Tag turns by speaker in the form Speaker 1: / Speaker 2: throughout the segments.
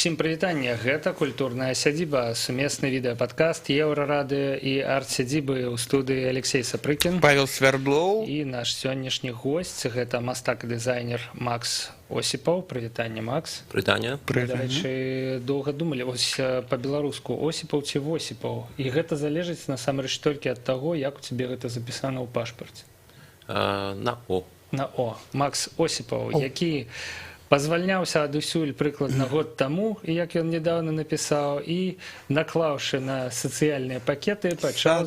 Speaker 1: Всім прывітанне, гэта культурная сядзіба, сумесны відэападкаст Еўрарадыё і арт-сядзібы ў студыі Алексей Сапрыкін,
Speaker 2: Павел Свердлоў
Speaker 1: і наш сённяшні госць гэта мастак і дызайнер Макс Осіпаў. Прывітанне, Макс.
Speaker 3: Прывітанне.
Speaker 1: Дарэчы, доўга думалі вось па-беларуску Осіпаў ці Восіпаў, і гэта залежыць насамрэч толькі ад таго, як у цябе гэта запісана ў пашпарце.
Speaker 3: На О.
Speaker 1: На О. Макс Осіпаў, які пазвальняўся адусюль прыкладна год таму, як ён недавно напісаў, і наклаўшы на сацыяльныя пакеты пачаў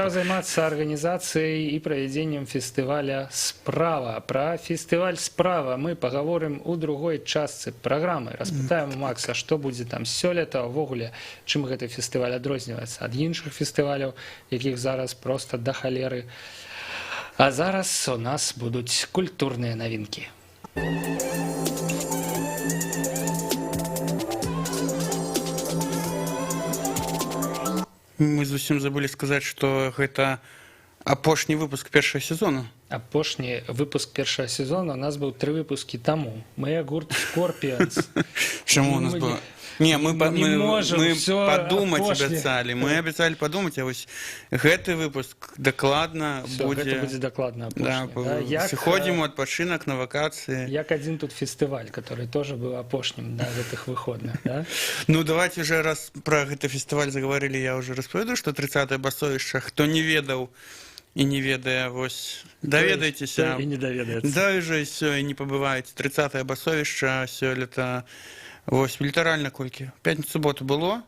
Speaker 1: займацца арганізацыяй і правядзеннем фестываля «Справа». Пра фестываль «Справа» мы пагаворым у другой частцы праграмы. Распытаем у Макса, што будзе там сёлета, увогуле, чым гэты фестываль адрозніваецца ад іншых фестываляў, якіх зараз проста да халеры. А зараз у нас будуць культурныя навінкі.
Speaker 2: Мы зусім забылі сказаць, што гэта апошні выпуск першага сезона.
Speaker 1: Апошні выпуск першага сезона у нас быў 3 выпускі таму. Мы гурт Scorpions.
Speaker 2: Чаму у нас было? Не, мы падумаць абяцалі. Мы абяцалі падумаць, а вось гэты выпуск дакладна будзе...
Speaker 1: Гэта будзе дакладна апошні.
Speaker 2: Сыходзім у адпачынак на вакацыі.
Speaker 1: Як адзін тут фестываль, который тоже быў апошнім на гэтых выходных, да?
Speaker 2: Ну, давайте уже, раз про гэты фестываль заговорили, я уже распавяду, што 30-е басовішча, хто не ведаў і не ведае, вось, даведайцеся.
Speaker 1: І не даведаецца.
Speaker 2: Да, уже сё, і не пабываеце. 30-е басовішча сёлета... Вось, літаральна колькі? Пятніцу-суботу было?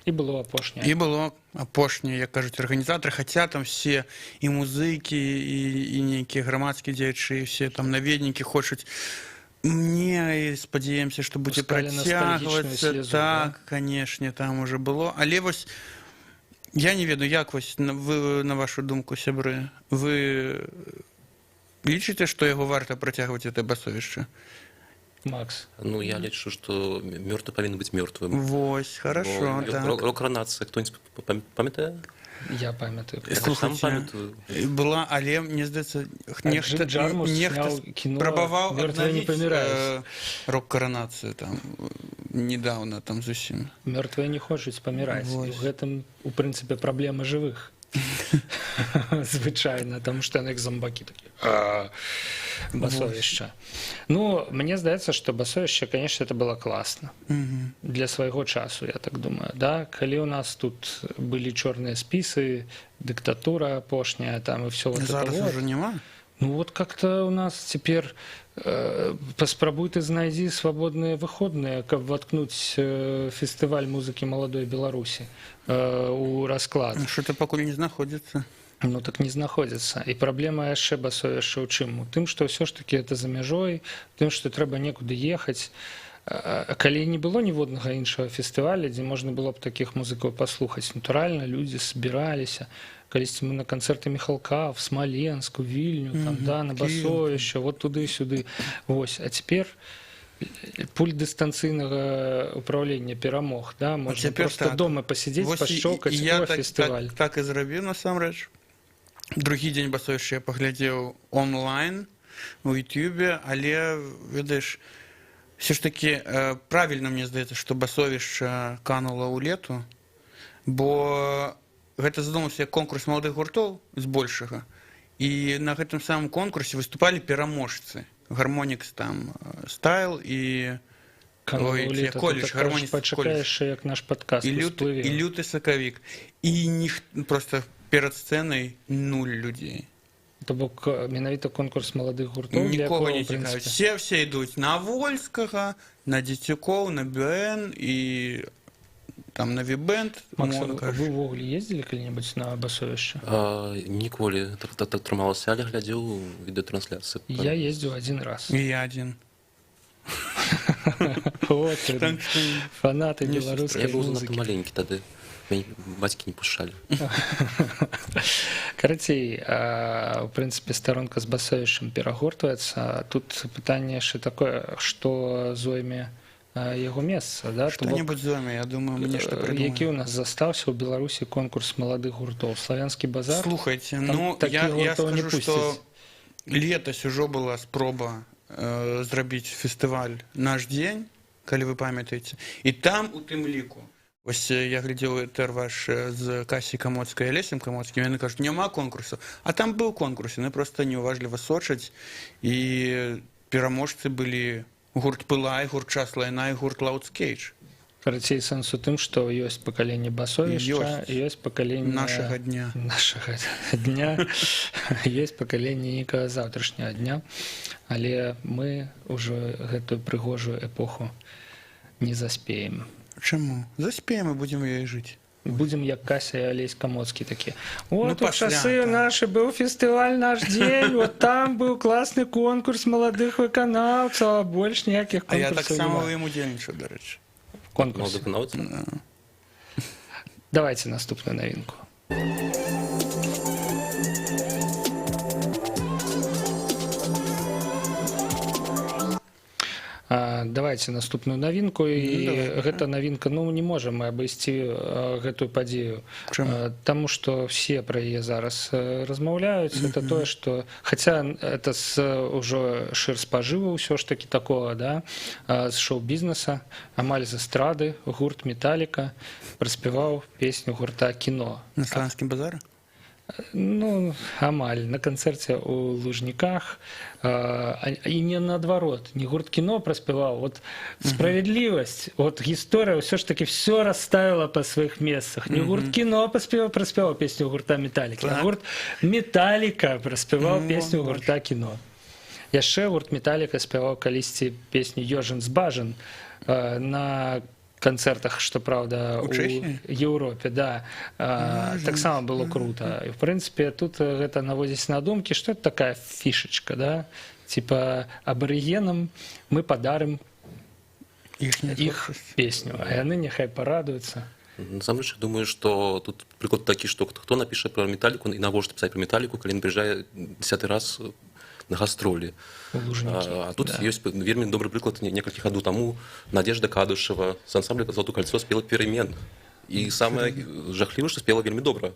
Speaker 1: І было апошняе.
Speaker 2: І было апошняе, як кажуць, арганізатары, хаця там все і музыкі, і нейкія грамадскія дзеячы, все там наведнікі хочуць. Мне спадзяемся, што будзе працягвацца. Так, канешне, там уже было. Але вось, я не ведаю, як вось, вы, на вашу думку, сябры, вы лічыце, што яго варта працягваць гэта басовішча?
Speaker 1: Макс.
Speaker 3: Ну, я лічу, што мёртвы павінен быць мёртвым.
Speaker 2: Вось, хорошо, так.
Speaker 3: Рок-ранацыя, хто-нибудь памятае?
Speaker 1: Я памятаю.
Speaker 2: Слухайце, была, але, мне здаецца, нехта спрабаваў аднавіць рок-каранацыю там недавно, там зусім.
Speaker 1: Мёртвыя не хочуць паміраць. У гэтым, у прынцыпе, праблема жывых. Звычайна, таму што яны як зомбакі такі. Басовішча. Ну, мне здаецца, што басовішча, конечно, это было класна. Для свайго часу, я так думаю. Да? Калі у нас тут былі чорныя спісы, дыктатура апошняя, там і все вот это вот.
Speaker 2: Зараз уже няма?
Speaker 1: Ну вот как-то у нас теперь паспрабуй ты знайдзі свабодныя выходныя, каб воткнуць фестываль музыкі маладой Беларусі у расклад.
Speaker 2: Што-то пакуль не знаходзіцца.
Speaker 1: Ну так не знаходзіцца. І праблема яшчэ басовішча ў чым? У тым, што ўсё ж такі это за мяжой, тым, што трэба некуды ехаць. Калі не было ніводнага іншага фестываля, дзе можна было б такіх музыкаў паслухаць, натуральна, людзі збіраліся. Калісьці мы на канцэрты Міхалка, в Смаленску, Вільню, там, да, на басовішча, вот туды-сюды. Вось. А цяпер пульт дыстанцыйнага ўпраўлення перамог, да? Можна проста дома пасядзець, пашчокаць, о, фестываль.
Speaker 2: Так і зрабіў, насамрэч. Другі дзень басовішча я паглядзеў онлайн у Ютубе, але, ведаеш, все ж таки правильно, мне здаецца, што басовішча канула ў лету, бо гэта задумаўся як конкурс маладых гуртоў збольшага, і на гэтым самым конкурсе выступалі пераможцы. Гармонікс там Стайл і колледж Гармонікс.
Speaker 1: Пачакаеш, як наш падкаст усплыве.
Speaker 2: І люты сакавік. І проста перад сцэнай 0 людзей.
Speaker 1: То бок менавіта конкурс маладых гуртоў.
Speaker 2: Нікога не цікавіць. Все ідуць на Вольскага, на Дзецюкоў, на БН і там на Вібэнд.
Speaker 1: Макс, вы ўвогуле ездзілі калі-небудзь на басовішча?
Speaker 3: Ніколі. Так трымалася, але глядзеў відэатрансляцыі.
Speaker 1: Я ездзіў один раз.
Speaker 2: І я один.
Speaker 1: Вот, фанаты беларускай музыкі.
Speaker 3: Я быў занадта маленькі тады. Мяне бацькі не пушчалі.
Speaker 1: Карацей, у прынцыпе, старонка з басовішчам перагортваецца. Тут пытанне яшчэ такое, што зойме яго месца, да?
Speaker 2: Што-небудзь зойме, я думаю, мы нешта прыдумаем.
Speaker 1: Які ў нас застаўся ў Беларусі конкурс маладых гуртоў? Славянскі базар?
Speaker 2: Слухайце, ну, я скажу, што летась ужо была спроба зрабіць фестываль «Наш дзень», калі вы памятаеце. І там у тым ліку, вось я глядзеў этэр ваш з Касей Камоцкай і Алесем Камоцкім, яны кажуць, няма конкурсу. А там быў конкурс, яны проста неуважліва сочаць, і пераможцы былі гурт «Пылай», гурт «Час лайна» і гурт «Лаудскейдж».
Speaker 1: Карацей, сэнс у тым, што ёсць пакаленне басовішча, ёсць пакаленне
Speaker 2: нашага дня.
Speaker 1: Ёсць пакаленне нейкага заўтрашняга дня, але мы ўжо гэтую прыгожую эпоху не заспеем.
Speaker 2: Чаму? Заспеем і будзем ёй жыць.
Speaker 1: Будзем як Кася і Алесь Камоцкі такі. Вот у
Speaker 2: пасля,
Speaker 1: часы нашы быў фестываль «Наш дзень», вот там быў класны конкурс маладых выканаўцаў, а больш ніякіх
Speaker 2: А я
Speaker 1: конкурсаў
Speaker 2: таксама
Speaker 1: няма.
Speaker 2: ў ім удзельнічаў, дарэчы.
Speaker 1: Конкурс. Давайте наступную новинку. Давайте наступную навінку і гэта навінка, ну не можам мы абысці гэтую падзею, таму што все пра яе зараз размаўляюць. Это тое, што хаця это з ужо шыр спажыву ўсё ж такі такого, да, з шоу-бізнеса, амаль з эстрады гурт «Металліка» праспяваў песню гурта «Кіно».
Speaker 2: На Славянскім базары?
Speaker 1: Ну, амаль, на канцэрце ў Лужніках, і не наадварот, не гурт «Кіно» праспяваў, вот справядлівасць, вот гісторыя ўсё ж таки все расставіла па сваіх месцах. Не гурт «Кіно» праспяваў песню гурта «Металлікі», а гурт «Металліка» праспяваў песню гурта «Кіно». Яшчэ гурт «Металліка» спяваў калісьці песню «Ёжин з Бажан» на концертах, что правда, у Европе, да, так само было круто. И, в принципе, тут это наводится на думки, что это такая фишечка, да, типа аборигенам мы подарим их песню, а они нехай порадуются.
Speaker 3: На самом деле, я думаю, что тут прикол такі, што хто напіша про Металліку і навошта пісаць про Металліку, калі ён прыязджае 10-й раз на гастролі. А тут да. Ёсць вельмі добры прыклад некалькі гадоў таму Надежда Кадышева з ансамбля «Золотое кольцо» спела «Перемен». І самае жахлівае, што спела вельмі добра.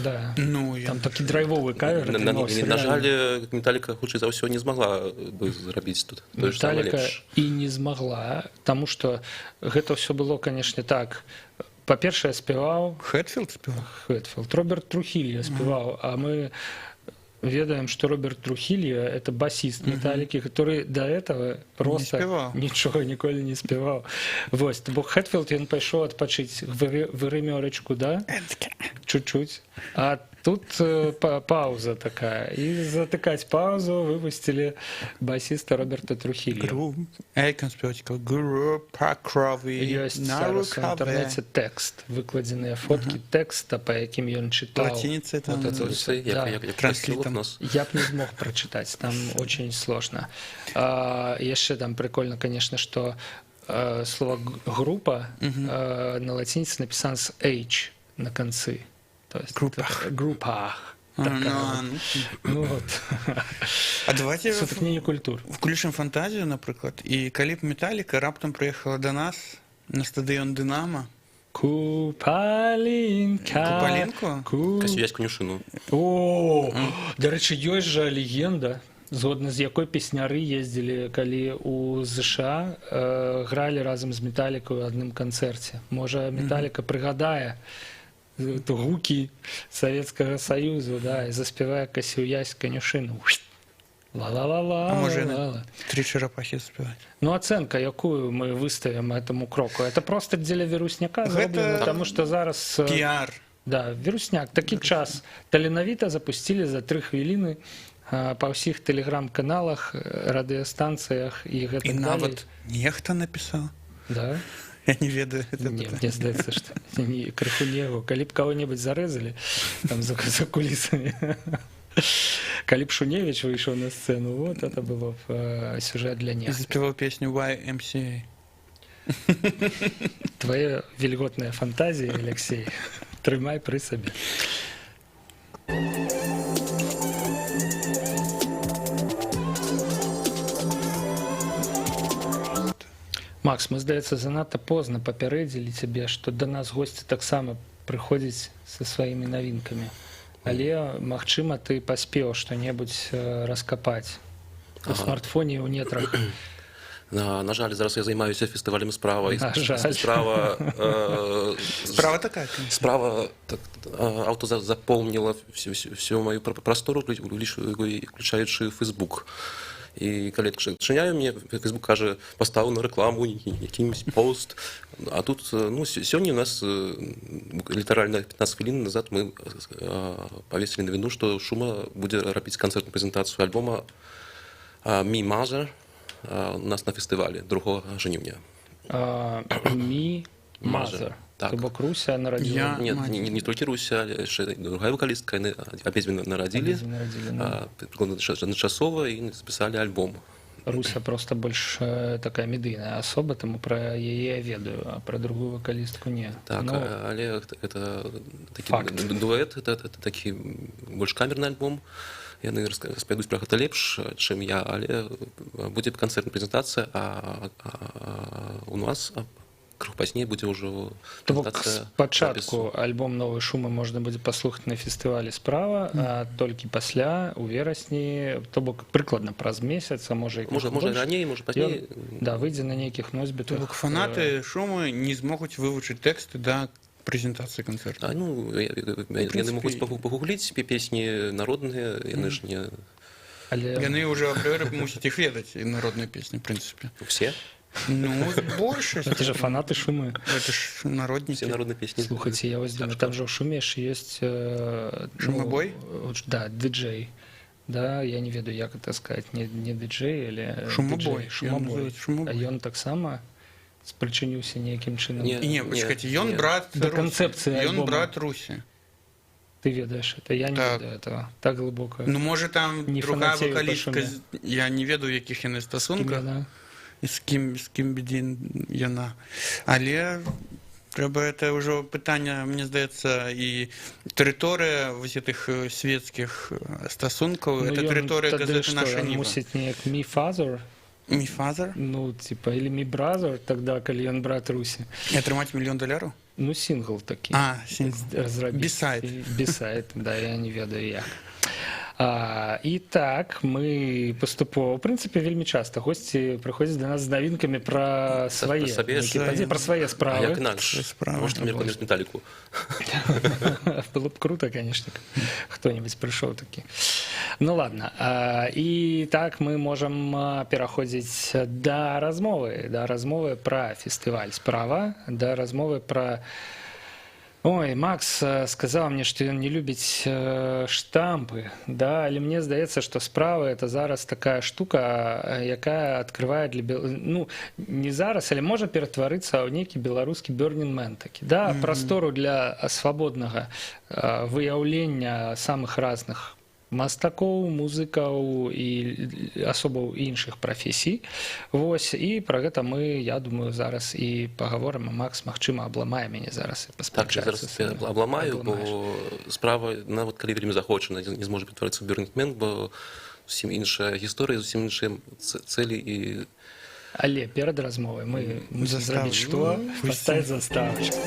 Speaker 1: Да. Ну, там такі драйвовы кавер.
Speaker 3: На жаль, Металліка хутчэй за ўсё не змагла бы зрабіць тут.
Speaker 1: Металліка і не змагла, таму што гэта ўсё было, канешне, так. Па-першае, спяваў
Speaker 2: Хэтфілд спяваў.
Speaker 1: Хэтфілд. Роберт Трухілья спяваў, а мы ведаем, что Роберт Трухильо — это басист «Металлики», который до этого просто ничего николи не спевал. Вот, бо Хэтфілд, он пошел отпочить в гримерочку, да? Чуть-чуть. А тут пауза такая. И затыкать паузу выпустили басиста Роберта Трухильо.
Speaker 2: Эйкон спевать, группа крови.
Speaker 1: Есть зараз в интернете текст, выкладенные фотки текста, по яким он читал.
Speaker 2: Латиница там.
Speaker 1: Транслитом. Я бы не смог прочитать, там очень сложно. Еще там прикольно, конечно, что слово «группа» на латинице написано с «h» на конце. То есть группах. Ну вот.
Speaker 2: А давайте
Speaker 1: сутыкнение культур.
Speaker 2: Включим фантазию, например. И калі б Металліка раптом приехала до нас на стадион «Динамо».
Speaker 1: Купалинка.
Speaker 3: Касюясь конюшину.
Speaker 1: О, до речі, ёсць жа легенда, згодна з якой песняры ездзілі, калі у США гралі разам з Металлікай у адным канцэрце. Можа, Металліка прыгадае гукі Савецкага Саюзу, да, і заспявае «Касюясь конюшину». Ла-ла-ла-ла.
Speaker 2: А може, «Три черепахи» співати?
Speaker 1: Ну, оценка, якую мы выставим этому кроку? Это просто дзеля вірусняка зроблено, потому что зараз...
Speaker 2: Пиар.
Speaker 1: Да, вірусняк. Такі час. Таленавіта запустили за 3 хвилины по всіх телеграм-каналах, радыёстанцыях і гэтак далей.
Speaker 2: І нават нехта написал?
Speaker 1: Да.
Speaker 2: Я не ведаю.
Speaker 1: Не, мне здаецца, што крыху негу. Калі б кого-нибудь зарэзалі там за кулісамі. Калі б Шуневич выйшаў на сцену, вот это было б сюжет для них.
Speaker 2: И заспевал песню YMCA.
Speaker 1: Твоя вільготная фантазія, Алексей, трымай пры сабе. Макс, мы, здаецца, занадта позна папярэдзілі цябе, што да нас госці таксама прыходзяць са сваімі навінкамі. Але, магчыма, ты паспеў што-небудзь раскапаць. У смартфоне, у нетрах.
Speaker 3: На жаль, зараз я займаюся фестивалем «Справа». І
Speaker 1: На жаль.
Speaker 2: Справа такая, конечно.
Speaker 3: Справа авто заполнила всю мою простору, включаючи Фейсбук. І коли я відчиняю, мені Фейсбук каже, поставив на рекламу якийсь пост. А тут, ну, сьогодні у нас, літерально 15 хвилин назад, ми повісили новину, що Шума буде робити концертну презентацію альбома «Me Mother» у нас на фестивалі 2 жнивня.
Speaker 1: Me Mother.
Speaker 3: Так.
Speaker 1: То бок Руся народила.
Speaker 3: Нет, не только Руся, ще другая вокалистка, они обидві народили, прикладно одночасово, и записали альбом.
Speaker 1: Руся просто больш такая медыйная особа, тому про яе я ведаю, а про другую вокалістку не.
Speaker 3: Так,
Speaker 1: Ну,
Speaker 3: але это такі
Speaker 1: факт.
Speaker 3: дуэт, это такі больш камерны альбом. Яны распавядуць пра гэта лепш, чым я, але будзе канцэртная прэзентацыя, а у нас крыху пазней будзе ўжо
Speaker 1: То бок
Speaker 3: прэзентацыя
Speaker 1: спачатку альбом новай Шумы можна будзе паслухаць на фестывалі «Справа», а толькі пасля у верасні, то бок прыкладна праз месяц, а можа і
Speaker 3: можа раней, можа пазней.
Speaker 1: Да, выйдзе на нейкіх
Speaker 2: То
Speaker 1: носьбітах.
Speaker 2: бок фанаты Шумы не змогуць вывучыць тэксты да прэзентацыі канцэрта.
Speaker 3: Ну, яны могуць пагугліць песні народныя, яны ж не...
Speaker 1: Але
Speaker 2: Яны ўжо апрыоры мусяць іх ведаць, і народныя песні, в прынцыпе.
Speaker 3: Все?
Speaker 2: Ну, большасць.
Speaker 1: это же фанаты Шумы.
Speaker 2: Это ж народнікі.
Speaker 3: Все народные песни.
Speaker 1: Слухайте, я вось думаю, там же у Шуме ж есть...
Speaker 2: Шумабой?
Speaker 1: Да, диджей. Да, я не ведаю, як это сказать, не диджей, але
Speaker 2: Шумабой.
Speaker 1: диджей. Шумабой.
Speaker 2: Шумабой.
Speaker 1: А ён таксама спрычыніўся нейкім чынам.
Speaker 3: Не.
Speaker 2: Не, почекайте, ён
Speaker 3: Нет.
Speaker 2: брат
Speaker 1: Да,
Speaker 2: Русі.
Speaker 1: концепцыя
Speaker 2: Ён
Speaker 1: альбома.
Speaker 2: брат Русі.
Speaker 1: Ты ведаешь это, я не
Speaker 2: Так.
Speaker 1: ведаю этого. Так глубоко.
Speaker 2: Ну, може, там
Speaker 1: Не
Speaker 2: другая
Speaker 1: фанатею по
Speaker 2: вокалістка,
Speaker 1: Шумі.
Speaker 2: я не ведаю, яких яны стосунках,
Speaker 1: Імена.
Speaker 2: і з ким бідін яна. Але трэба, это ўжо пытанне, мне здаецца, і тэрыторыя вось гэтых свецкіх стасункаў, это
Speaker 1: ён
Speaker 2: тэрыторыя
Speaker 1: тады
Speaker 2: газеты
Speaker 1: што,
Speaker 2: «Наша
Speaker 1: ён
Speaker 2: Ніва».
Speaker 1: мусіць неяк me father,
Speaker 2: Міфазар?
Speaker 1: ну, типа, или me brother, тогда, калі ён брат Русі.
Speaker 2: І атрымаць $1 000 000?
Speaker 1: Ну, сингл такі.
Speaker 2: А, сингл.
Speaker 1: Разрабіць.
Speaker 2: Бисайд.
Speaker 1: Бисайд, да, я не ведаю як. І так, мы паступова, в прынцыпе, вельмі часта госці прыходзяць да нас з навінкамі пра свае
Speaker 3: сабе,
Speaker 1: нейкія падзеі, пра свае
Speaker 3: А
Speaker 1: справы.
Speaker 3: як інакш?
Speaker 2: Справа.
Speaker 3: Можете мне рекламировать Металлику?
Speaker 1: Было б круто, конечно, хто-нибудь прыйшоў такі. Ну ладно. І так мы можам пераходзіць да размовы пра фестываль «Справа», да размовы пра... Ой, Макс сказаў мне, што ён не любіць штампы, да, але мне здаецца, што «Справа» — это зараз такая штука, якая адкрывае для... Ну, не зараз, але можа ператварыцца ў нейкі беларускі Burning Man такі, да, прастору для свабоднага выяўлення самых разных мастакоў, музыкаў і асобаў іншых прафесій. Вось, і пра гэта мы, я думаю, зараз і пагаворым, а Макс, магчыма, абламае мяне зараз і
Speaker 3: Так, я зараз
Speaker 1: паспрачаецца.
Speaker 3: обламаю, бо справа, нават калі вельмі захоча, не зможа ператварыцца ў Burning Man, бо зусім іншая гісторыя, зусім іншыя цэлі і...
Speaker 1: Але перад размовай мы мусім
Speaker 2: Заставу.
Speaker 1: зрабіць што? Паставіць заставачку.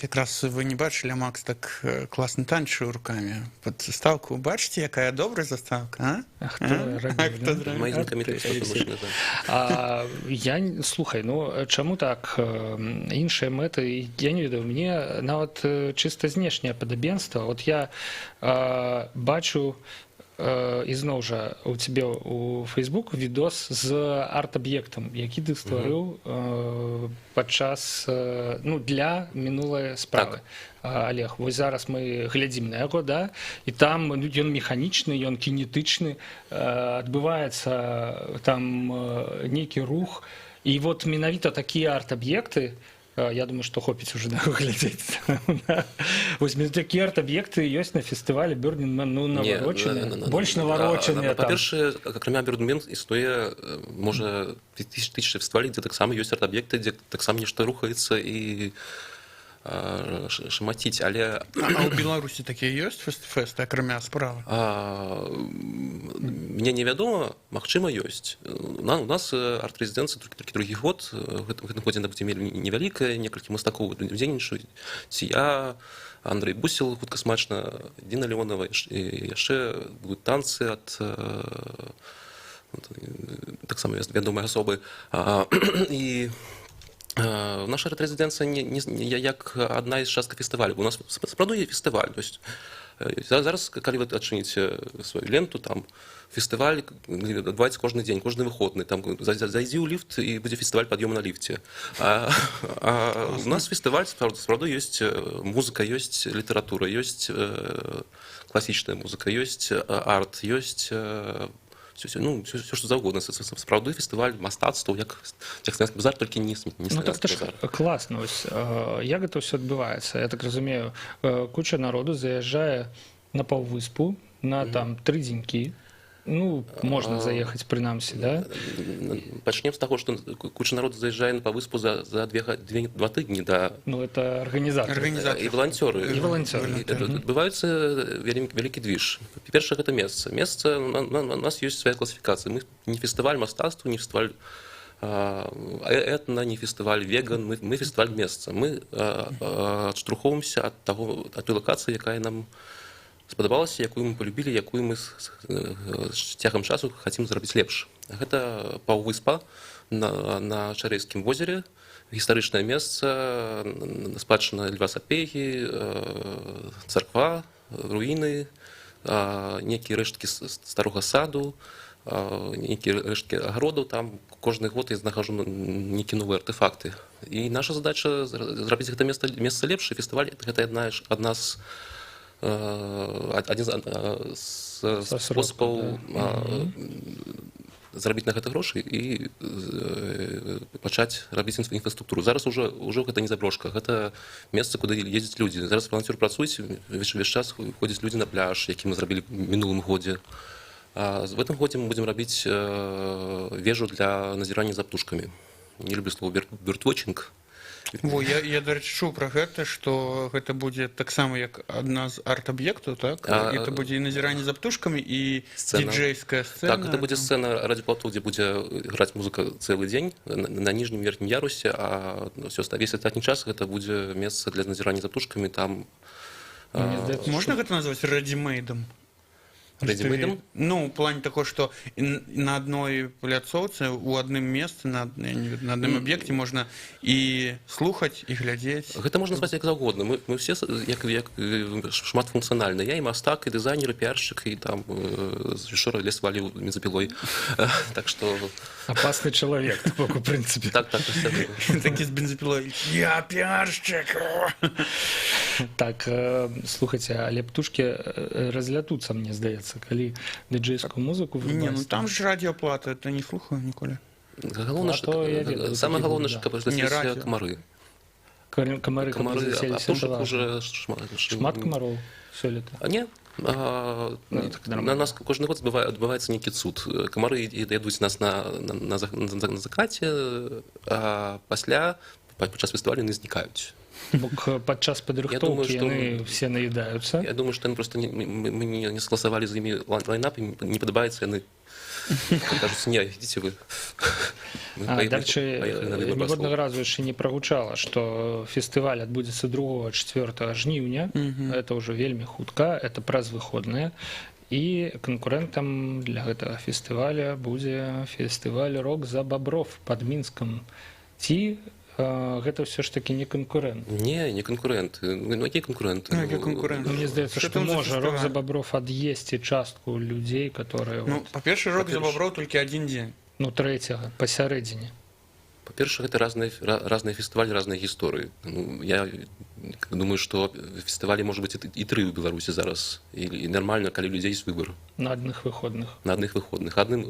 Speaker 2: Якраз вы не бачылі, а Макс так класна танчыў рукамі пад заставку. Бачыце, якая добрая заставка,
Speaker 1: А хто рабіў,
Speaker 2: хто
Speaker 1: да?
Speaker 2: зрабіў?
Speaker 3: Мои знакомые
Speaker 1: ты,
Speaker 3: что-то
Speaker 1: Алексей.
Speaker 3: машины, да.
Speaker 1: Слухай, ну чаму так? Іншыя мэты, я не ведаю, мне нават чыста знешняе падабенства. Вот я бачу ізноў жа у цябе у Facebook відос з арт-аб'ектам, які ты стварыў падчас, ну, для минулай справы. Олег, вось зараз мы глядзім на яго, да, і там ён механічны, ён кінетычны, адбываецца там нейкі рух, і вот менавіта такія арт-аб'екты, я думаю, што хопіць уже на глядзець. Вось такія арт-аб'екты ёсць на фестывалі Burning Man, ну, наварочаныя, больш наварочаныя.
Speaker 3: Па-першае, акрамя Burning Man існуе, можа, тысячы фестывалей, дзе таксама ёсць арт-аб'екты, дзе таксама нешта рухаецца, і шамаціць, але
Speaker 2: А ў Беларусі такія ёсць фэсты, акрамя справы?
Speaker 3: мне невядома, магчыма, ёсць. У нас арт-рэзідэнцыя толькі другі год, гэтым годзе будзе невялікая, некалькі мастакоў удзельнічаюць. Ці я, Андрэй Бусел, хутка смачна, Дина Леонова, і яшчэ будуць танцы ад таксама вядомай асобы. І наша арт-рэзідэнцыя як адна з частка фестывалю. У нас сапраўды є фестываль. Зараз, калі вы адчыніце сваю ленту, там фестываль адбываецца кожны дзень, кожны выходны. Там зайдзі ў ліфт, і будзе фестываль пад'ёму на ліфце. У нас фестываль, сапраўды, ёсць музыка, ёсць літаратура, ёсць класічная музыка, ёсць арт, ёсць все, что заўгодна. Сапраўды фестываль мастацтва, як Цяхстанецкі базар, толькі не Цяхстанецкі базар.
Speaker 1: Класна. Як гэта ўсё адбываецца? Я так разумею, куча народу заязджае на паўвыспу на там 3 дзенькі. Можна заехаць прынамсі, да?
Speaker 3: Пачнем з таго, што куча народу заязджае на паўвыспу за 2 тыдні да...
Speaker 1: Это арганізатары.
Speaker 3: І валанцёры. Адбываецца вялікі движ. Па-першае, гэта месца. Месца, у нас ёсць свая класіфікацыя. Мы не фестываль мастацтва, не фестываль этна, не фестываль веган, мы фестываль месца. Мы адштурхоўваемся ад той лакацыі, якая нам спадабалася, якую мы полюбілі, якую мы з цягам часу хацім зрабіць лепш. Гэта паўвыспа на Чарэйскім возеры, гістарычнае месца, спадчына Льва Сапегі, царква, руіны, нейкія рэшткі старога саду, нейкія рэшткі агародаў. Там кожны год я знаходжу нейкія новыя артефакты. І наша задача зрабіць гэта месца лепш. Фестываль — гэта адна з один з способаў зарабіць на гэта грошы і пачаць рабіць інфраструктуру. Зараз ужо гэта не заброшка, гэта месца, куды ездзяць людзі. Зараз валанцёры працуюць, увесь час ходзяць людзі на пляж, які мы зрабілі ў мінулым годзе. В гэтым годзе мы будзем рабіць вежу для назірання за птушкамі. Не люблю слово «бёрдвотчинг».
Speaker 2: Я, дарэчы, чуў пра гэта, што гэта будзе таксама як адна з арт-аб'ектаў, так? І это будзе і назіранне за птушкамі, і дыджэйская сцэна.
Speaker 3: Так, гэта будзе сцэна радыёплато, дзе будзе граць музыка цэлы дзень на ніжнім верхнім ярусе, а весь астатні час гэта будзе месца для назірання за птушкамі. Там
Speaker 2: можна гэта назваць рэдзімэйдам?
Speaker 3: Рэдзімэйдам?
Speaker 2: У плане таго, што на адной пляцоўцы, у адным месцы, на адным аб'екце можна і слухаць, і глядзець.
Speaker 3: Гэта можна назваць як заўгодна. Мы ўсе як шматфункцыянальныя. Я і мастак, і дызайнер, і піаршчык, і там учора лес валіў бензапілой. Так што...
Speaker 1: Опасны чалавек, у прынцыпе.
Speaker 3: Так.
Speaker 2: Такі з бензапілой. Я піаршчык!
Speaker 1: Так, слухайце, але птушкі разлятуцца, мне здаецца, калі дыджэйскую музыку вырубаць.
Speaker 2: Там ж радыёплата, это не слухаю ніколі.
Speaker 3: Самае галоўнае, што каб засіліся камары.
Speaker 1: Камары, каб засіліся, это важна. Шмат камароў сёлета?
Speaker 3: Не. На нас кожны год адбываецца нейкі цуд. Камары ядуць нас на закаце, а пасля, падчас фестывалю, яны знікаюць.
Speaker 1: Бок падчас падрыхтоўкі яны все наедаюцца.
Speaker 3: Я думаю, што яны просто мы не скласавалі з імі лайнап, не падабаецца, яны кажуць: не, ідзіце вы.
Speaker 1: Дарэчы, ніводнага разу яшчэ не прагучала, што фестываль адбудзецца 2-4 жніўня. Это ўжо вельмі хутка, это праз выходныя. І канкурэнтам для гэтага фестываля будзе фестываль «Рок за бобров» пад Мінскам. Ці гэта ўсё ж такі не канкурэнт?
Speaker 3: Не канкурэнт. Якія канкурэнты?
Speaker 1: Мне здаецца, што можа «Рок за бобров» ад'есці частку людзей, которые...
Speaker 2: Па-першае, «Рок за бобров» толькі адзін дзень.
Speaker 1: Трэцяга, пасярэдзіне.
Speaker 3: Па-першае, гэта разныя фестывалі, разныя гісторыі. Я думаю, што фестывалі можа быць і 3 ў Беларусі зараз. І нармальна, калі людзей ёсць выбар.
Speaker 1: На адных выходных.
Speaker 3: Адным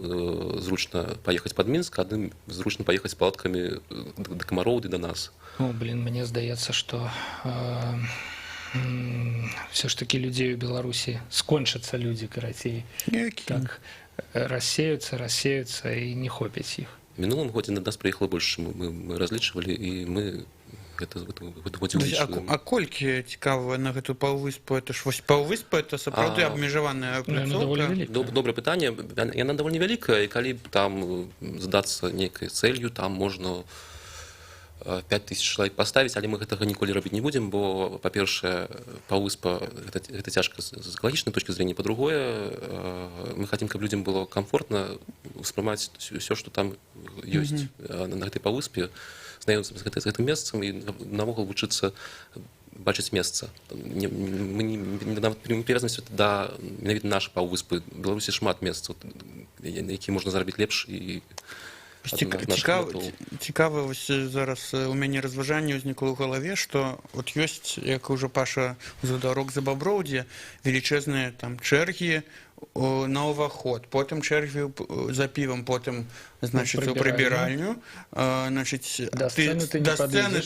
Speaker 3: зручна паехаць пад Мінск, адным зручна паехаць з палаткамі да камароў ды да нас.
Speaker 1: Мне здаецца, што все ж такі людзей у Беларусі скончацца людзі, карацей. Так, рассеюцца і не хопяць іх.
Speaker 3: В мінулым годзе на нас прыехала больш, чым мы разлічвалі, і мы гэта
Speaker 2: А колькі цікава на гэту паўвыспу, это ж вось паўвыспа, это сапраўды абмежаваная пляцоўка?
Speaker 3: Добрае пытанне, яна даволі вялікая, і калі там задацца нейкай цэлью, там можна 5000 чалавек паставіць, але мы гэтага ніколі рабіць не будзем, бо, па-першае, паўвыспа гэта цяжка з экалагічнай точкі зрення, па-другое, мы хацім, каб людзям было камфортна ўспрымаць ўсё, што там ёсць на гэтай паўвыспе, знаёміцца з гэтым месцам і навогул вучыцца бачыць месца. Мы не прывязанасці да менавіта нашай паўвыспы. У Беларусі шмат месцаў, якія можна зрабіць лепш і
Speaker 2: Цікава, вось зараз у мяне разважанне ўзнікла ў галаве, што от ёсць, як ужо Паша узгадаў, Рок за Баброў, дзе велічэзныя там чэргі на ўваход, потым чэргі за півам, потым, значыць, у прыбіральню, значыць, да сцэны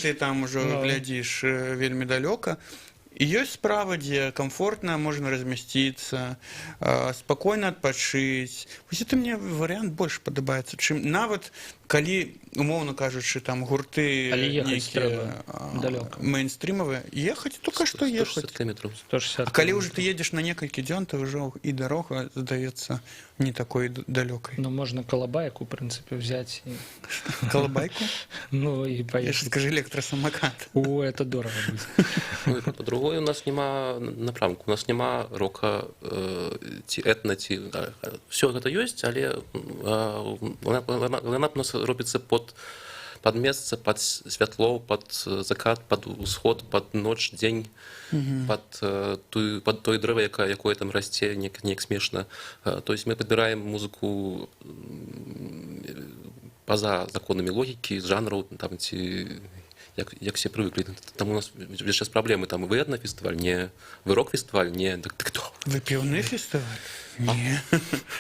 Speaker 2: ты там ужо глядзіш вельмі далёка. І ёсць справа, дзе камфортна можна размясціцца, спакойна адпачыць. Вось это мне варыянт больш падабаецца, чым нават калі, умоўна кажучы, там гурты нейкія мейнстрімавыя, ехаць толькі што ехаць.
Speaker 3: 160 км.
Speaker 2: А калі ўжо ты едзеш на некалькі дзён, то ўжо і дарога здаецца не такой далёкай.
Speaker 1: Ну, можна калабайку, в прынцыпе, взять.
Speaker 2: Калабайку?
Speaker 1: Ну, і поехать.
Speaker 2: Скажи, электросамокат.
Speaker 1: О, это дорого будет.
Speaker 3: Ну, і по-другое, у нас няма напрамку, у нас няма рока, ці этна, ці... Всё гэта ёсць, але лайнап у нас робіцца пад месца, пад святло, пад закат, пад усход, пад ноч, дзень, пад тое дрэва, якое там расце, неяк смешна. То есть мы падбіраем музыку па-за законамі логікі, жанраў, там, ці як все прывыклі. Там у нас яшчэ праблемы, там вы этна-фестываль, не вы рок-фестываль, не дык кто?
Speaker 2: Вы піўны фестываль? Не.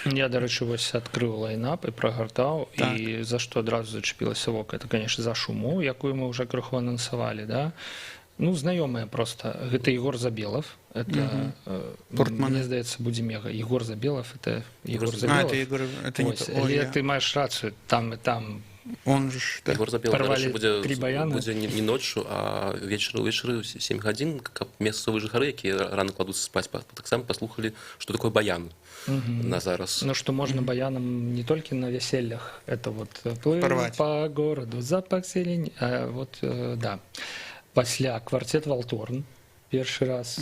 Speaker 1: Я, дарэчы, вось адкрыў лайнап і прагартаў, і за што адразу зачапілася вока. Это, конечно, за шуму, якую мы ўжо крыху анансавалі, да? Ну, знаёмыя проста. Гэта Егор Забелов. Это, мне здаецца, будзе мега. Егор Забелов, это Егор Забелов.
Speaker 2: Это не то.
Speaker 1: Але ты маеш рацыю, там і там.
Speaker 2: Он же
Speaker 3: Егор Забелов будзе не ноччу, а вечары 7 гадзін, каб месцовыя жыхары, якія рана кладуцца спаць, таксама паслухалі, што такое баян на зараз.
Speaker 1: Ну, што можна баянам не толькі на вяселлях. Это вот плывем по городу, запах зелень. Вот, да. Пасля кварцет Валторн. Першы раз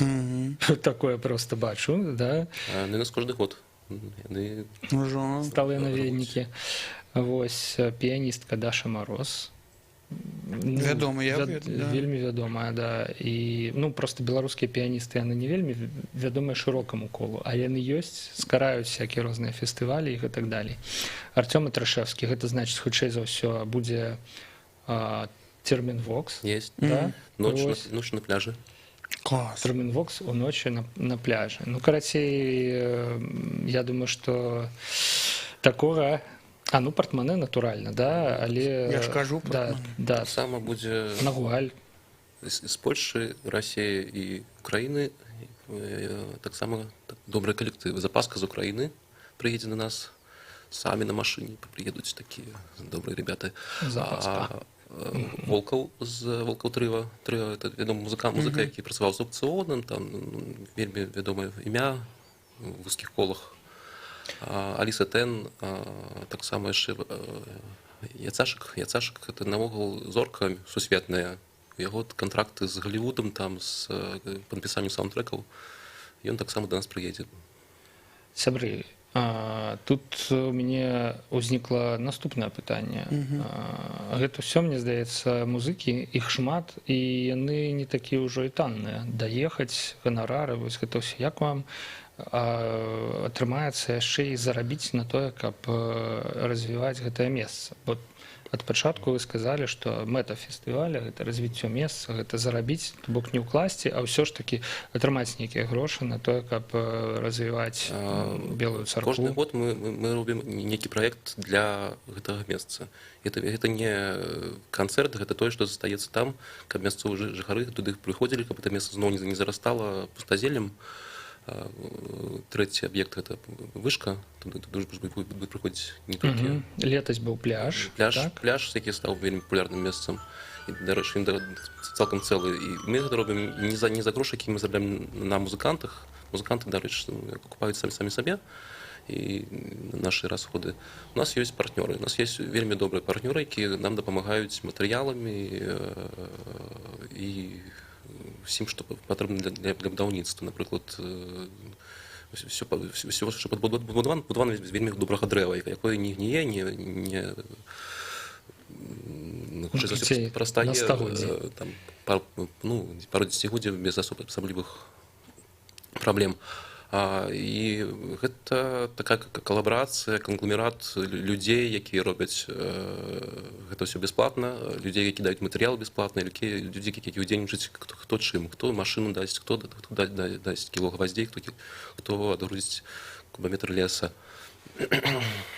Speaker 1: такое просто бачу, да.
Speaker 3: Ну, нас кожны год.
Speaker 1: Сталыя наведнікі. Вось піяністка Даша Мароз.
Speaker 2: Вядомая,
Speaker 1: вельмі вядомая, да. І, ну, просто беларускія піяністы, яны не вельмі вядомыя шырокаму колу, а яны ёсць, скараюць всякія розныя фестывалі і так далей. Артём Атрашевскі, гэта значыць, хутчэй за ўсё будзе Терминвокс.
Speaker 3: Есть,
Speaker 1: да?
Speaker 3: Ночь на пляже.
Speaker 2: Класс.
Speaker 1: Терминвокс у ночи на пляже. Ну, карацей, я думаю, что такого... ну, Портмане, натуральна, да, але...
Speaker 2: Я ж кажу, Портмане.
Speaker 1: Да.
Speaker 3: Сама будзе...
Speaker 1: Нагуаль.
Speaker 3: З Польшчы, Расіі і Украіны таксама добрыя калектывы. Запаска з Украіны прыедзе на нас, самі на машыне прыедуць такія добрыя ребята.
Speaker 1: Запаска.
Speaker 3: Волкаў з Волкаў Трыва. Трыва, это вядомы музыка, які працаваў з аукцыонам, там вельмі вядомае імя ў вузкіх колах. Аліса Тен, таксама яшчэ Яцашак, это навогул зорка сусветная. Яго кантракты з Галівудам, там, з падпісаннем саундтрэкаў, ён таксама да нас прыедзе.
Speaker 1: Сябры, тут у мяне ўзнікла наступнае пытанне. Гэта ўсё, мне здаецца, музыкі, іх шмат, і яны не такія ўжо і танныя. Даехаць, ганарары, вось гэта ўсё. Як вам атрымаецца яшчэ і зарабіць на тое, каб развіваць гэтае месца? Бо ад пачатку вы сказалі, што мэта фестываля гэта развіццё месца, гэта зарабіць, то бок не ўкласці, а ўсё ж такі атрымаць нейкія грошы на тое, каб развіваць Белую царкву.
Speaker 3: Кожны год мы робім нейкі праект для гэтага месца. Гэта не канцэрт, гэта тое, што застаецца там, каб мясцовыя жыхары туды прыходзілі, каб гэта месца зноў не зарастала пустазеллем. Третий объект — это вышка. Туда будет приходить не только...
Speaker 1: Летась быў пляж.
Speaker 3: Пляж, які стаў вельмі популярным месцам. І, дарэчы, він цалкам цэлы. І мы гэта робім не за грошы, які мы зарабляем на музыкантах. Музыканты, дарэчы, покупаюць самі сабе і нашы расходы. У нас ёсць партнёры. У нас ёсць вельмі добрыя партнёры, якія нам дапамагаюць матэрыяламі і всім, што патрэбна для будаўніцтва. Напрыклад, все, що побудовано з вельмі добрага дрэва, якое не гніе, не прастае там пару дзесяцігоддзяў без асаблівых праблем. І гэта такая калабарацыя, кангломерат людзей, якія робяць гэта ўсё бясплатна, людзей, які даюць матэрыял бясплатна, людзей, які ўдзельнічаюць хто чым, хто машыну дасць, хто дасць кіло гваздзей, хто адгрузіць кубаметр леса.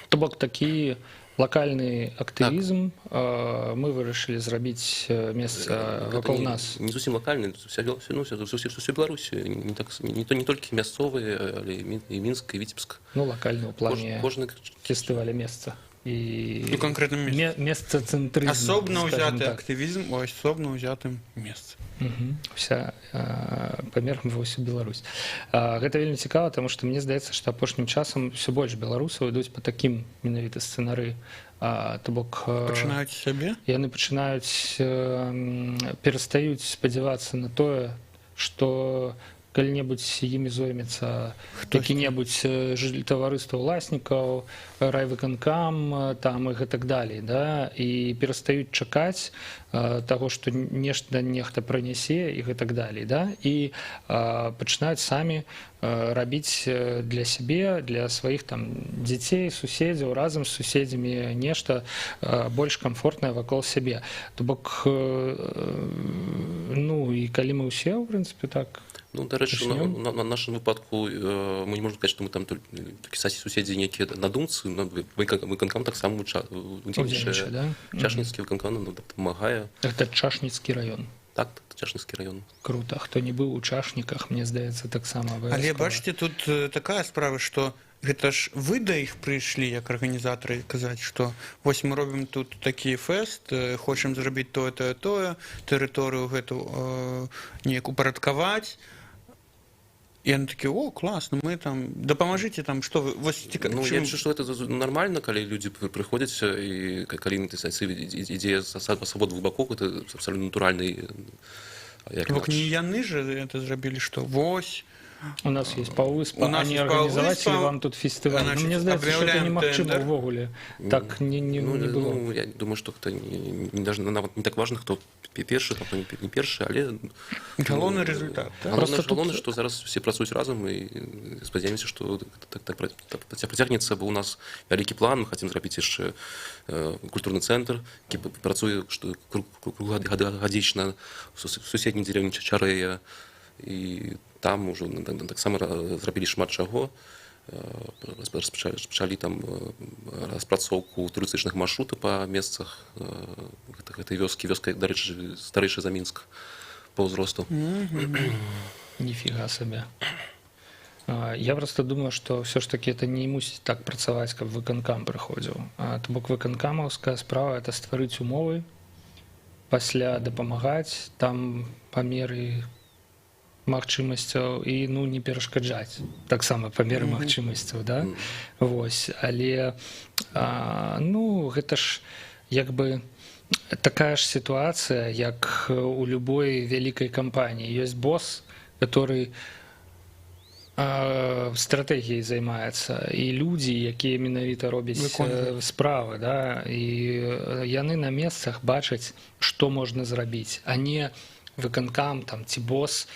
Speaker 1: То бок такі лакальны актывізм мы вырашылі зрабіць месца вакол нас.
Speaker 3: Не зусім лакальны, ўсё Беларусі, не толькі мясцовыя, але і Мінск, і Віцебск.
Speaker 1: Ну, лакальны ў плане фестываля месца.
Speaker 2: І канкрэтным
Speaker 1: месца цэнтрызму.
Speaker 2: Асобна ўзяты актывізм у асобна ўзятым месцы.
Speaker 1: Вся памерам ўсю Беларусь. Гэта вельмі цікава, таму што мне здаецца, што апошнім часам ўсё больш беларусаў ідуць па такім менавіта сцэнары. То бок
Speaker 2: пачынаюць сябе?
Speaker 1: Яны пачынаюць перастаюць спадзявацца на тое, што калі-небудзь імі зоймецца які-небудзь таварыства ўласнікаў, райвыканкам там і гэтак далей, да? І перастаюць чакаць таго, што нехта прынясе і гэтак далей, да? І пачынаюць самі рабіць для сябе, для сваіх там дзяцей, суседзяў, разам з суседзямі нешта больш камфортнае вакол сябе. То бок, ну, і калі мы ўсе, ў прынцыпе, так.
Speaker 3: Ну, дарэчы, на нашым выпадку мы не можем сказаць, што мы там такі суседзі нейкія надумцы, выканкам таксама удзельнічае. Чашніцкі выканкам нам дапамагае.
Speaker 1: Гэта Чашніцкі раён.
Speaker 3: Так, Чашніцкі раён.
Speaker 1: Круто. Хто не быў у Чашніках, мне здаецца, таксама абавязкова.
Speaker 2: Але бачыце, тут такая справа, што гэта ж вы да іх прыйшлі як арганізатары казаць, што вось мы робім тут такі фэст, хочам зрабіць тое, тэрыторыю гэту неяк упарадкаваць. І яны такі: о, класна, мы там, дапамажыце там, што вы, вось цікава.
Speaker 3: Ну, я лічу, што гэта нармальна, калі людзі прыходзяць, і калі ідзе свабода бакоў, гэта абсалютна натуральны.
Speaker 2: Бок не яны ж это зрабілі, што вось,
Speaker 1: у нас есть паўвыспа, а не арганізаваць вам тут фестываль. Ну, мне здаецца, што гэта немагчыма ўвогуле. Так не было.
Speaker 3: Ну, я думаю, што гэта нават не так важна, хто першы, хто не першы, але...
Speaker 2: Галоўны результат.
Speaker 3: Галоўнае, што зараз все працуюць разам, і спадзяемся, што так працягнецца, бо у нас вялікі план, мы хацім зрабіць яшчэ культурны цэнтр, які працуе круглагадзічна в суседняй дзеревні Чарэя, і там ўжо таксама зрабілі шмат чаго, распачалі там распрацоўку турыстычных маршрутаў па месцах гэтай вёскі. Вёска, дарэчы, старэйшая за Мінск па ўзросту.
Speaker 1: Ніфіга сабе. Я просто думаю, што ўсё ж такі это не мусіць так працаваць, каб выканкам прыходзіў. То бок выканкамаўская справа — это стварыць умовы, пасля дапамагаць там па меры магчымасцяў і, ну, не перашкаджаць таксама па меры магчымасцяў, да? Вось, але ну, гэта ж як бы такая ж сітуацыя, як у любой вялікай кампаніі. Ёсць босс, который стратэгіяй займаецца, і людзі, якія менавіта робяць справы, да? І яны на месцах бачаць, што можна зрабіць, а не выканкам там ці босс.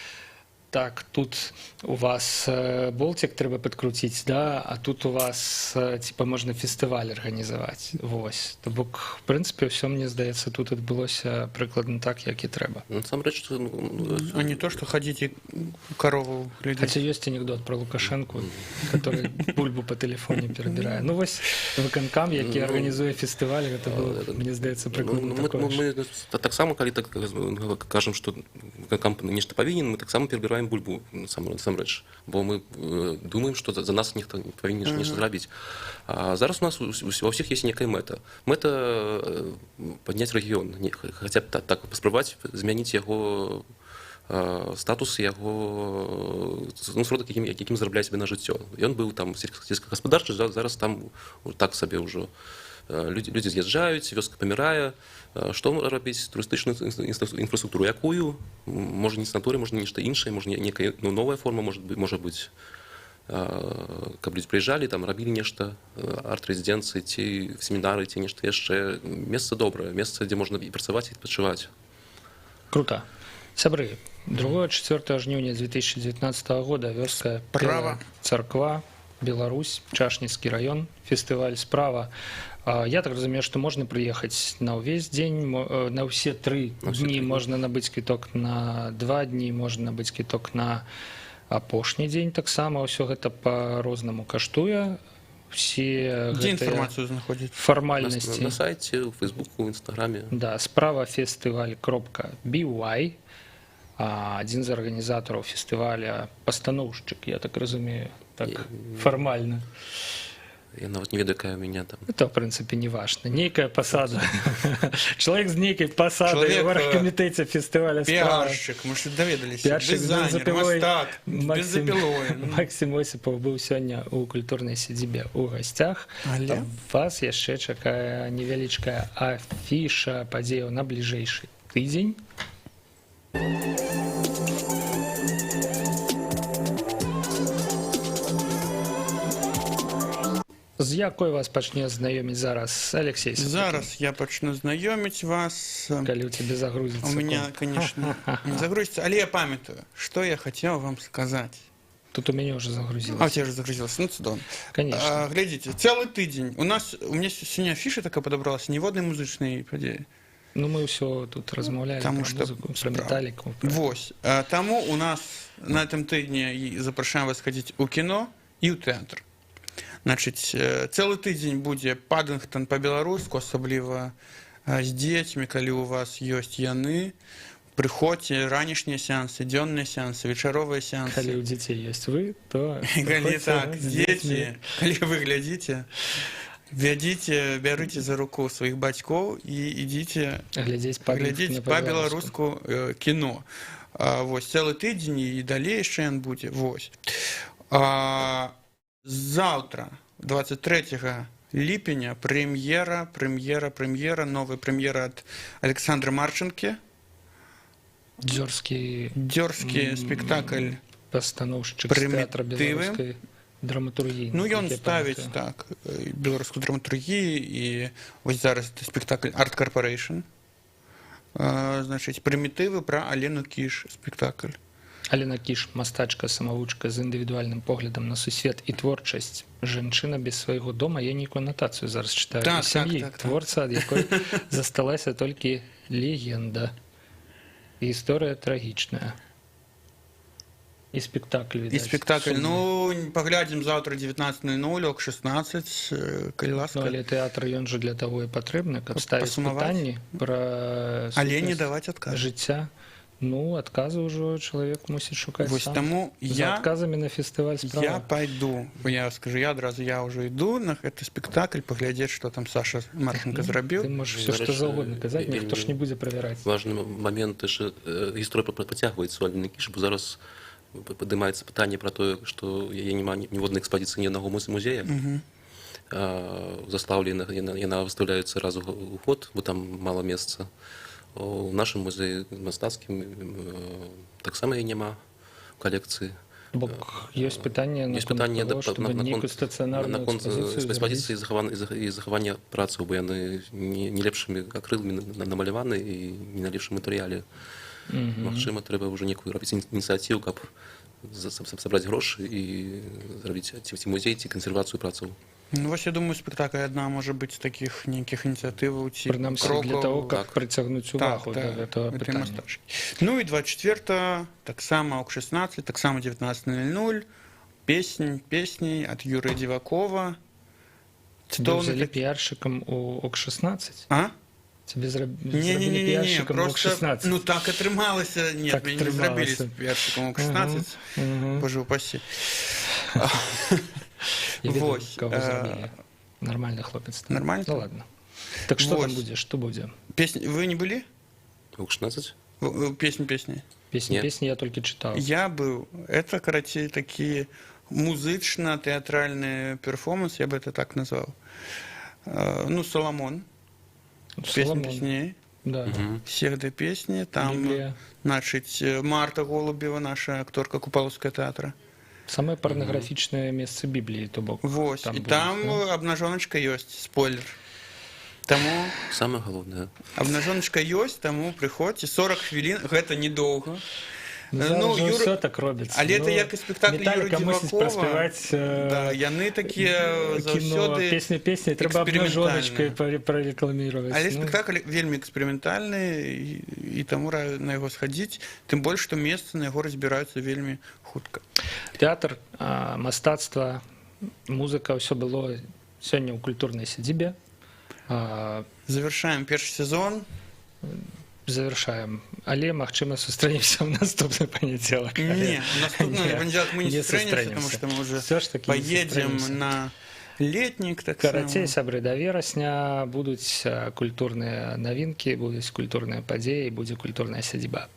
Speaker 1: Так, тут у вас болтик трэба падкруціць, да, а тут у вас типа можна фестываль арганізаваць. Вось. То бок, в прынцыпе, ўсё, мне здаецца, тут адбылося прыкладна так, як і трэба.
Speaker 3: Насамрэч,
Speaker 2: а не то, што хадзіце карову глядзець.
Speaker 1: Хаця ёсць анекдот про Лукашэнку, который бульбу па тэлефоне перабірае. Ну вось, выканкам, які арганізуе фестываль, гэта было, мне здаецца, прыкладна такое.
Speaker 3: Мы таксама, калі так кажам, што выканкам нешта павінен, мы таксама перабіраем спажываем бульбу насамрэч, бо мы думаем, што за нас нехта павінен нешта зрабіць. А зараз у нас ва ўсіх ёсць некая мэта. Мэта падняць рэгіён, хаця б так паспрабаваць змяніць яго статус, яго сродак, якім зарабляе сабе на жыццё. Ён быў там сельскагаспадарчы, зараз там так сабе ўжо. Людзі з'язджаюць, вёска памірае. Што рабіць? Турыстычную інфраструктуру якую? Можа не санаторый, можа нешта іншае, можа некая новая форма, можа быць, каб людзі прыязджалі, там рабілі нешта, арт-рэзідэнцыі ці семінары, ці нешта яшчэ. Месца добрае, месца, дзе можна і працаваць, і адпачываць.
Speaker 1: Круто. Сябры, 2-4 жніўня 2019 года вёска
Speaker 2: Справа.
Speaker 1: Царква, Беларусь, Чашніцкі раён, фестываль «Справа». Я так разумею, што можна прыехаць на ўвесь дзень, на ўсе 3 дні можна набыць квіток, на 2 дні можна набыць квіток, на апошні дзень таксама. Ўсё гэта па-рознаму каштуе. Все
Speaker 2: Дзе інфармацыю знаходзіць?
Speaker 1: Фармальнасці.
Speaker 3: На сайце, у Фейсбуку, у Інстаграме.
Speaker 1: Да, справафестываль.by. Адзін з арганізатараў фестываля, пастаноўшчык, я так разумею, так фармальна.
Speaker 3: Я нават не ведаю, якая ў мяне там.
Speaker 1: Это, в прынцыпе, не важна. Нейкая пасада. Чалавек з нейкай пасадай у аргкамітэце фестываля «Справа».
Speaker 2: Піаршчык, мы ж даведаліся.
Speaker 1: Піаршчык
Speaker 2: Дызайнер, мастак, бензапілой.
Speaker 1: Максім Осіпаў быў сёння ў культурнай сядзібе ў гасцях.
Speaker 2: Але?
Speaker 1: Вас яшчэ чакае невялічкая афіша падзеяў на бліжэйшы тыдзень. З якой вас пачне знаёміць зараз Алексей?
Speaker 2: Зараз я пачну знаёміць вас.
Speaker 1: Калі ў цябе загрузіцца.
Speaker 2: У меня, конечно, не загрузится, але я памятаю, что я хотел вам сказать.
Speaker 1: Тут у мяне уже загрузилось.
Speaker 2: А у тебя уже загрузилось, ну цудоўна.
Speaker 1: Конечно.
Speaker 2: Глядзіце, цэлы тыдзень. У меня сегодня афиша такая подобралась, ніводнай музычнай падзеі.
Speaker 1: Ну, мы ўсё тут размаўлялі про музыку, про металлику.
Speaker 2: Вось. Таму у нас на этом тыдні запрашаем вас ходить у кино и у театр. Значыць, цэлы тыдзень будзе Паддынгтон па-беларуску, асабліва з дзецьмі, калі ў вас ёсць яны. Прыходзьце, ранішнія сеансы, дзённыя сеансы, вечаровыя сеансы.
Speaker 1: Калі ў дзяцей ёсць вы, то...
Speaker 2: Калі так, дзеці, калі вы глядзіце, вядзіце, бярыце за руку сваіх бацькоў і ідзіце глядзець па-беларуску кіно. Вось, цэлы тыдзень і далей яшчэ ён будзе. Вось. Завтра, 23 ліпеня, прэм'ера, новая прэм'ера ад Александра Марченкі.
Speaker 1: Дзёрзкі
Speaker 2: спектакль.
Speaker 1: Пастаноўшчык з тэатра беларускай драматургіі.
Speaker 2: Ну, ён ставіць, так, беларускую драматургію, і вось зараз спектакль Art Corporation. Значыць, прымітывы пра Алену Кіш спектакль.
Speaker 1: Алена Кіш, мастачка, самавучка з індывідуальным поглядам на сусвет і творчасць. Жанчына без свайго дома. Я нейкую анатацыю зараз чытаю.
Speaker 2: Так.
Speaker 1: Творца, ад якой засталася толькі легенда. І гісторыя трагічная. І спектакль, відаць.
Speaker 2: І спектакль. Ну, паглядзім завтра 19:00, ок 16, калі ласка.
Speaker 1: Ну, але тэатр, ён жа для таго і патрэбны, каб ставіць пытанні пра
Speaker 2: але не даваць адказ.
Speaker 1: Жыцця. Ну, адказы ўжо чалавек мусіць шукаць
Speaker 2: сам. Таму
Speaker 1: за адказамі на фестываль «Справа».
Speaker 2: Я пайду, я скажу, я ўжо іду на гэты спектакль, паглядзець, што там Саша Марченко зрабіў.
Speaker 1: Ты можаш все што заўгодна казаць, ніхто ж не будзе правяраць.
Speaker 3: Важны момент, що гісторыя працягваецца у Алены Кіш, бо зараз падымаецца пытанне пра тое, што яе няма ніводнай экспазіцыі ні аднаго музея. Заслаўлі яна выстаўляецца раз у год, бо там мала месца. У нашым музеі мастацкім таксама яе няма у калекцыі.
Speaker 1: Бок ёсць пытанне наконт таго, чтобы нейкую стацыянарную
Speaker 3: экспазіцыі і захавання працаў, бо яны не лепшымі акрыламі намаляваны і не на лепшым матэрыяле. Магчыма, трэба ўжо некую рабіць ініцыятыву, каб сабраць грошы і зрабіць ці музей, ці кансервацыю працаў.
Speaker 2: Ну, вось, я думаю, спектакль адна можа быць такіх нейкіх ініцыятываў ці
Speaker 1: крокаў для таго, каб прыцягнуць увагу да гэтага пытання.
Speaker 2: Ну і 24 таксама ок 16, таксама 19:00 песні ад Юрыя Дзівакова.
Speaker 1: Вы взялі піяршчыкам у ок 16? Тебе зрабілі
Speaker 2: Не-не-не-не,
Speaker 1: піаршчыкам у
Speaker 2: просто,
Speaker 1: 16.
Speaker 2: ну так атрымалася, нет,
Speaker 1: Так
Speaker 2: мяне не зрабілі
Speaker 1: атрымалася.
Speaker 2: піаршчыкам у 16, боже упаси.
Speaker 1: Я ведаю,
Speaker 2: Вось,
Speaker 1: кого зрабілі. Нормальны хлопец.
Speaker 2: Нормально?
Speaker 1: Ну ладно. Так что там
Speaker 2: Вось.
Speaker 1: будзе, што будзе?
Speaker 2: Песни, вы не были?
Speaker 3: У 16?
Speaker 2: Песни.
Speaker 1: Песні,
Speaker 3: Ні.
Speaker 1: песні я толькі чытаў.
Speaker 2: Я был. Это, короче, такие музычно-театральный перформанс, я бы это так назвал. Ну, Соломон. Песни
Speaker 1: Соломон.
Speaker 2: песней.
Speaker 1: Да.
Speaker 2: Всех до песни. Там,
Speaker 1: Библия.
Speaker 2: значит, Марта Голубева, наша акторка Купаловского театра.
Speaker 1: Самае парнаграфічнае месца Бібліі, то бок.
Speaker 2: Вот.
Speaker 1: Там
Speaker 2: И
Speaker 1: будет,
Speaker 2: там
Speaker 1: да?
Speaker 2: обнаженочка есть, спойлер. Тому
Speaker 3: Самое головное.
Speaker 2: обнаженочка есть, тому приходите. 40 хвилин, это недолго.
Speaker 1: Ну,
Speaker 2: Юра-
Speaker 1: все так робіцца.
Speaker 2: Але это як і спектакль Юры
Speaker 1: Металіка мусіць
Speaker 2: Дзівакова.
Speaker 1: праспяваць
Speaker 2: Да, яны такія
Speaker 1: кіно,
Speaker 2: заўсёды
Speaker 1: песні, трэба обнажоночкай прарэкламіраваць.
Speaker 2: Але спектакль вельмі эксперыментальны і таму раю на яго схадзіць, тым больш што месцы на яго разбіраюцца вельмі хутка.
Speaker 1: Тэатр, мастацтва, музыка, ўсё было сёння ў культурнай сядзібе.
Speaker 2: Завяршаем першы сезон.
Speaker 1: Завершаем. Але, магчыма, сустрэнемся ў наступны панядзелак.
Speaker 2: Не, наступны панядзелак мы не сустрэнемся, потому что мы уже
Speaker 1: Всё ж таки не
Speaker 2: поедем
Speaker 1: сустрэнемся.
Speaker 2: на летник. Так
Speaker 1: Карацей,
Speaker 2: само.
Speaker 1: сябры, да верасня будуць культурныя навінкі, будуць культурныя падзеі, будзе культурная сядзіба.